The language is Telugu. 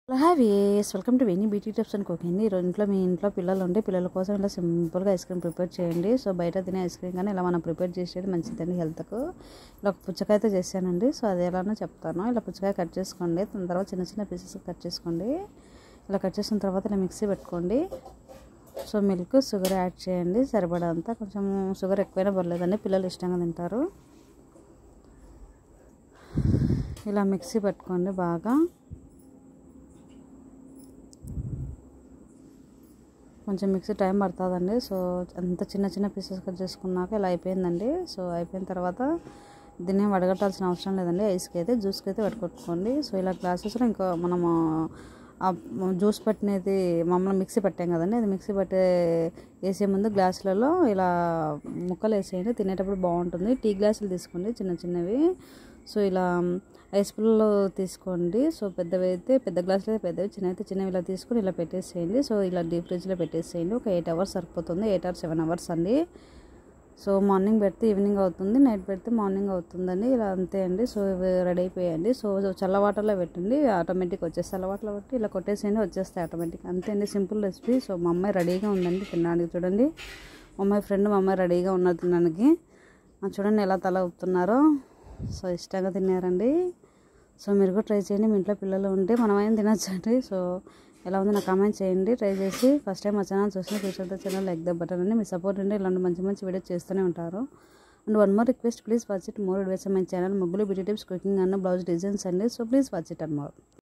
Hi's welcome to Veni beauty tips and cooking. ఈ ఇంట్లో మీ ఇంట్లో పిల్లలు ఉంటే పిల్లల కోసం ఇలా సింపుల్గా ఐస్ క్రీమ్ ప్రిపేర్ చేయండి. సో బయట తినే ఐస్ క్రీమ్ కానీ ఇలా మనం ప్రిపేర్ చేసేది మంచిదండి హెల్త్కు. ఇలా ఒక పుచ్చకాయతో చేశానండి. సో అది ఎలానో చెప్తాను. ఇలా పుచ్చకాయ కట్ చేసుకోండి. దాని తర్వాత చిన్న చిన్న పీసెస్ కట్ చేసుకోండి. ఇలా కట్ చేసిన తర్వాత ఇలా మిక్సీ పెట్టుకోండి. సో మిల్క్ షుగర్ యాడ్ చేయండి సరిపడంతా. కొంచెం షుగర్ ఎక్కువైనా పర్లేదండి, పిల్లలు ఇష్టంగా తింటారు. ఇలా మిక్సీ పెట్టుకోండి బాగా. కొంచెం మిక్సీ టైం పడుతుందండి. సో అంత చిన్న చిన్న పీసెస్ కట్ చేసుకున్నాక ఇలా అయిపోయిందండి. సో అయిపోయిన తర్వాత దీన్ని వడగట్టాల్సిన అవసరం లేదండి. ఐస్కి అయితే జ్యూస్కి అయితే వడగొట్టుకోండి. సో ఇలా గ్లాసెస్లో ఇంకా మనము జ్యూస్ పట్టినది మామూలుగా మిక్సీ పట్టాం కదండి, అది మిక్సీ పట్టే వేసే ముందు గ్లాసులలో ఇలా ముక్కలు వేసేయండి. తినేటప్పుడు బాగుంటుంది. టీ గ్లాసులు తీసుకోండి చిన్న చిన్నవి. సో ఇలా ఐస్ పుల్లలు తీసుకోండి. సో పెద్దవి అయితే పెద్ద గ్లాసులు అయితే పెద్దవి, చిన్నవి అయితే చిన్నవి. ఇలా తీసుకొని ఇలా పెట్టేసేయండి. సో ఇలా డీప్ ఫ్రిడ్జ్లో పెట్టేసేయండి. ఒక 8 hours సరిపోతుంది. 8 or 7 hours అండి. సో మార్నింగ్ పెడితే ఈవినింగ్ అవుతుంది, నైట్ పెడితే మార్నింగ్ అవుతుందండి. ఇలా అంతే అండి. సో ఇవి రెడీ అయిపోయాయండి. సో చల్ల వాటర్లో పెట్టండి, ఆటోమేటిక్ వచ్చేసి చల్ల వాటర్లో పెట్టి ఇలా కొట్టేసేయండి, వచ్చేస్తాయి ఆటోమేటిక్. అంతే అండి, సింపుల్ రెసిపీ. సో మా అమ్మాయి రెడీగా ఉందండి తినడానికి. చూడండి, మా అమ్మాయి ఫ్రెండ్ మా అమ్మాయి రెడీగా ఉన్నారు తినడానికి. చూడండి ఎలా తల ఊపుతున్నారో. సో ఇష్టంగా తిన్నారండి. సో మీరు కూడా ట్రై చేయండి. మీ ఇంట్లో పిల్లలు ఉంటే మనమైనా తినొచ్చండి. సో ఎలా ఉంది నాకు కామెంట్ చేయండి ట్రై చేసి. ఫస్ట్ టైం మా ఛానల్ చూసిన future channel like the button అండి. మీ సపోర్ట్ ఉంటే ఇలాంటి మంచి మంచి వీడియోస్ చేస్తూనే ఉంటారు. And one more request, please watch it more videos my channel. ముగ్గులు beauty tips, cooking and blouse designs అండి. So please watch it and more.